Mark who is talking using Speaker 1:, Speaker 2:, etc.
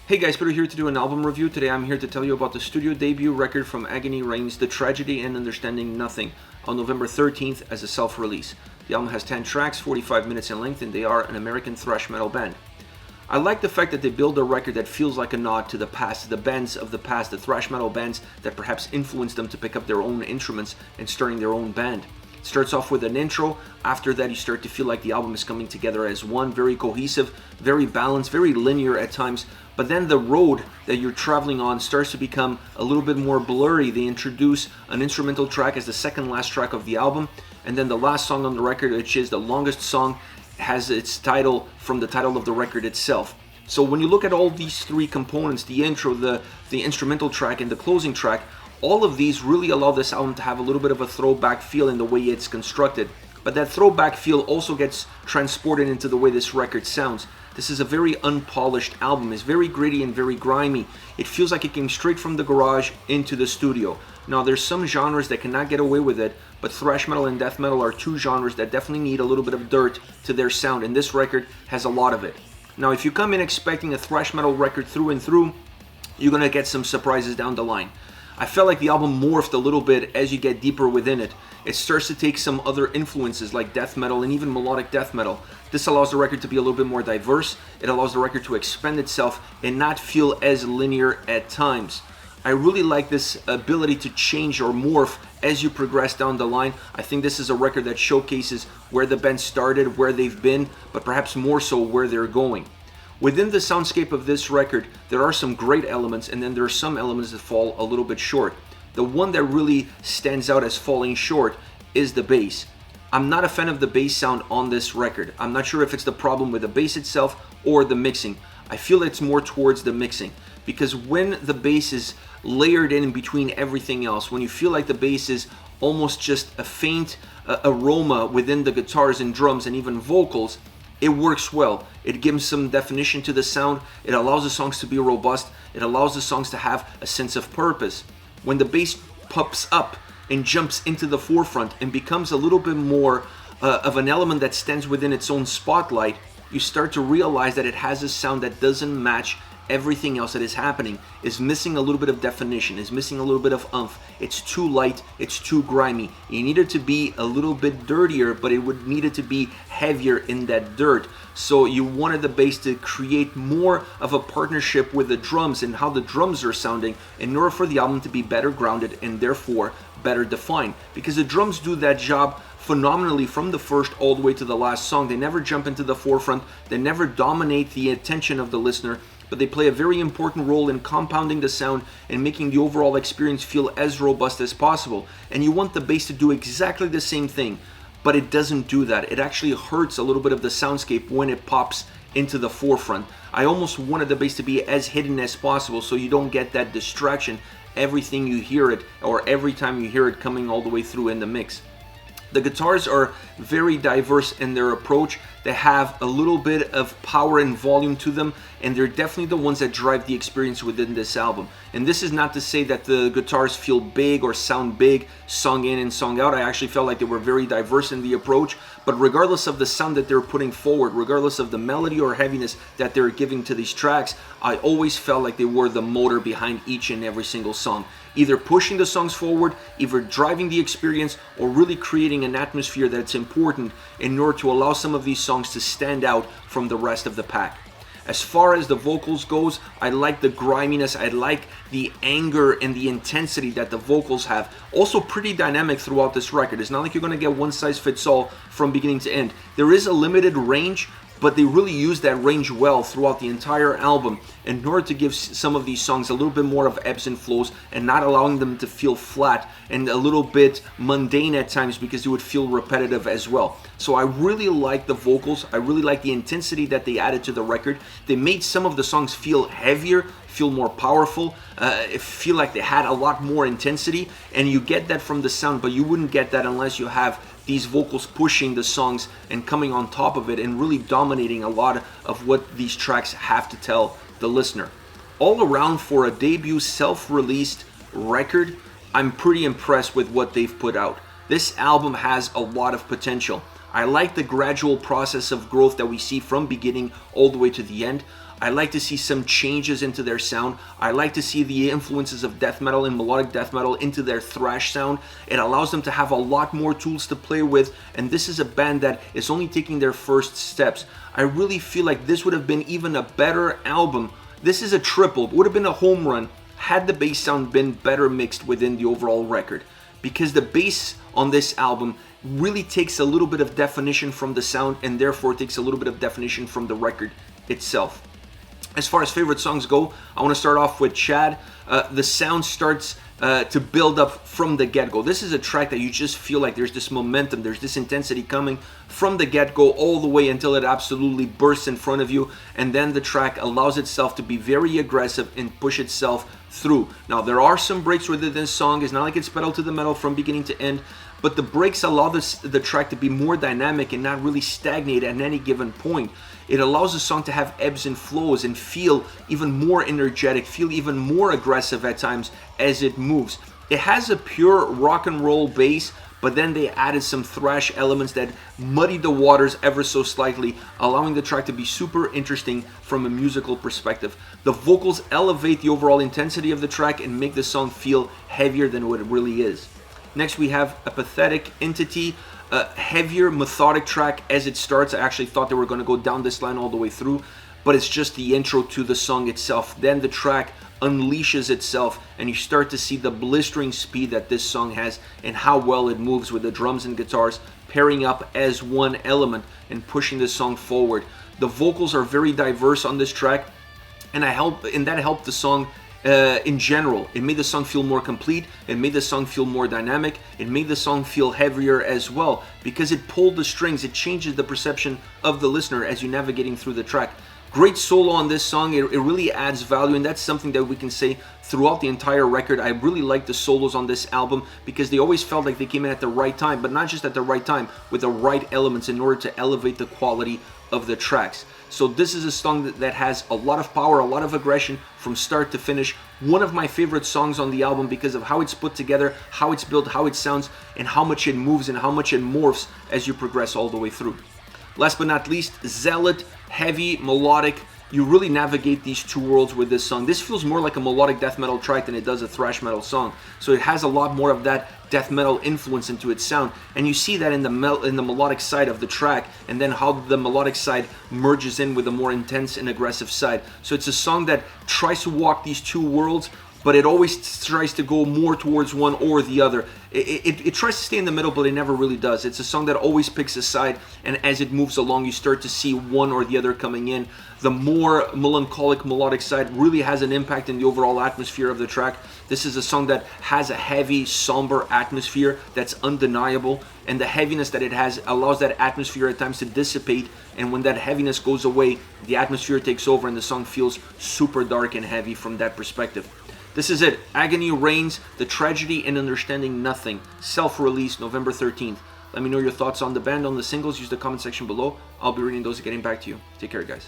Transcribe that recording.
Speaker 1: Hey guys, Peter here to do an album review. Today I'm here to tell you about the studio debut record from Agony, The Tragedy and Understanding Nothing, on November 13th as a self-release. The album has 10 tracks, 45 minutes in length, and they are an American thrash metal band. I like the fact that they build a record that feels like a nod to the past, the bands of the past, the thrash metal bands that perhaps influenced them to pick up their own instruments and starting their own band. It starts off with an intro. After that, you start to feel like the album is coming together as one, very cohesive, very balanced, very linear at times. But then the road that you're traveling on starts to become a little bit more blurry. They introduce an instrumental track as the second last track of the album, and then the last song on the record, which is the longest song, has its title from the title of the record itself. So when you look at all these three components, the intro, the instrumental track, and the closing track, all of these really allow this album to have a little bit of a throwback feel in the way it's constructed. But that throwback feel also gets transported into the way this record sounds. This is a very unpolished album. It's very gritty and very grimy. It feels like it came straight from the garage into the studio. Now, there's some genres that cannot get away with it, but thrash metal and death metal are two genres that definitely need a little bit of dirt to their sound, and this record has a lot of it. Now, if you come in expecting a thrash metal record through and through, you're gonna get some surprises down the line. I felt like the album morphed a little bit as you get deeper within it. It starts to take some other influences like death metal and even melodic death metal. This allows the record to be a little bit more diverse. It allows the record to expand itself and not feel as linear at times. I really like this ability to change or morph as you progress down the line. I think this is a record that showcases where the band started, where they've been, but perhaps more so where they're going. Within the soundscape of this record, there are some great elements, and then there are some elements that fall a little bit short. The one that really stands out as falling short is the bass. I'm not a fan of the bass sound on this record. I'm not sure if it's the problem with the bass itself or the mixing. I feel it's more towards the mixing, because when the bass is layered in between everything else, when you feel like the bass is almost just a faint aroma within the guitars and drums and even vocals, it works well. It gives some definition to the sound. It allows the songs to be robust. It allows the songs to have a sense of purpose. When the bass pops up and jumps into the forefront and becomes a little bit more of an element that stands within its own spotlight, you start to realize that it has a sound that doesn't match everything else that is happening, is missing a little bit of definition, is missing a little bit of oomph. It's too light, it's too grimy. It needed to be a little bit dirtier, but it would needed to be heavier in that dirt. So you wanted the bass to create more of a partnership with the drums and how the drums are sounding in order for the album to be better grounded and therefore better defined. Because the drums do that job phenomenally from the first all the way to the last song. They never jump into the forefront, they never dominate the attention of the listener, but they play a very important role in compounding the sound and making the overall experience feel as robust as possible. And you want the bass to do exactly the same thing, but it doesn't do that. It actually hurts a little bit of the soundscape when it pops into the forefront. I almost wanted the bass to be as hidden as possible so you don't get that distraction everything you hear it, or every time you hear it coming all the way through in the mix. The guitars are very diverse in their approach. They have a little bit of power and volume to them, and they're definitely the ones that drive the experience within this album. And this is not to say that the guitars feel big or sound big, sung in and sung out. I actually felt like they were very diverse in the approach, but regardless of the sound that they're putting forward, regardless of the melody or heaviness that they're giving to these tracks, I always felt like they were the motor behind each and every single song, either pushing the songs forward, either driving the experience, or really creating an atmosphere that's important in order to allow some of these songs to stand out from the rest of the pack. As far as the vocals goes, I like the griminess, I like the anger and the intensity that the vocals have. Also pretty dynamic throughout this record. It's not like you're going to get one size fits all from beginning to end. There is a limited range, but they really use that range well throughout the entire album in order to give some of these songs a little bit more of ebbs and flows and not allowing them to feel flat and a little bit mundane at times, because it would feel repetitive as well. So I really like the vocals. I really like the intensity that they added to the record. They made some of the songs feel heavier, feel more powerful, feel like they had a lot more intensity, and you get that from the sound, but you wouldn't get that unless you have these vocals pushing the songs and coming on top of it and really dominating a lot of what these tracks have to tell the listener. All around, for a debut self-released record, I'm pretty impressed with what they've put out. This album has a lot of potential. I like the gradual process of growth that we see from beginning all the way to the end. I like to see some changes into their sound. I like to see the influences of death metal and melodic death metal into their thrash sound. It allows them to have a lot more tools to play with, and this is a band that is only taking their first steps. I really feel like this would have been even a better album. This is a triple, would have been a home run had the bass sound been better mixed within the overall record, because the bass on this album really takes a little bit of definition from the sound and therefore takes a little bit of definition from the record itself. As far as favorite songs go, I want to start off with Chad. The sound starts to build up from the get-go. This is a track that you just feel like there's this momentum, there's this intensity coming from the get-go all the way until it absolutely bursts in front of you, and then the track allows itself to be very aggressive and push itself through. Now, there are some breaks within this song. It's not like it's pedal to the metal from beginning to end, but the breaks allow the track to be more dynamic and not really stagnate at any given point. It allows the song to have ebbs and flows and feel even more energetic, feel even more aggressive at times as it moves. It has a pure rock and roll bass, but then they added some thrash elements that muddied the waters ever so slightly, allowing the track to be super interesting from a musical perspective. The vocals elevate the overall intensity of the track and make the song feel heavier than what it really is. Next we have Apathetic Entity, a heavier methodic track as it starts. I actually thought they were going to go down this line all the way through, but it's just the intro to the song itself. Then the track unleashes itself and you start to see the blistering speed that this song has and how well it moves with the drums and guitars pairing up as one element and pushing the song forward. The vocals are very diverse on this track, and that helped the song in general. It made the song feel more complete, it made the song feel more dynamic, it made the song feel heavier as well, because it pulled the strings. It changes the perception of the listener as you're navigating through the track. Great solo on this song. It really adds value, and that's something that we can say throughout the entire record. I really like the solos on this album because they always felt like they came in at the right time, but not just at the right time, with the right elements in order to elevate the quality of the tracks. So this is a song that has a lot of power, a lot of aggression from start to finish. One of my favorite songs on the album because of how it's put together, how it's built, how it sounds, and how much it moves and how much it morphs as you progress all the way through. Last but not least, Zealot, heavy, melodic. You really navigate these two worlds with this song. This feels more like a melodic death metal track than it does a thrash metal song. So it has a lot more of that death metal influence into its sound, and you see that in the melodic side of the track, and then how the melodic side merges in with a more intense and aggressive side. So it's a song that tries to walk these two worlds, but it always tries to go more towards one or the other. It tries to stay in the middle, but it never really does. It's a song that always picks a side, and as it moves along, you start to see one or the other coming in. The more melancholic melodic side really has an impact in the overall atmosphere of the track. This is a song that has a heavy, somber atmosphere that's undeniable, and the heaviness that it has allows that atmosphere at times to dissipate, and when that heaviness goes away, the atmosphere takes over and the song feels super dark and heavy from that perspective. This is it. Agony reigns, The Tragedy and Understanding Nothing. Self-release November 13th. Let me know your thoughts on the band, on the singles. Use the comment section below. I'll be reading those and getting back to you. Take care, guys.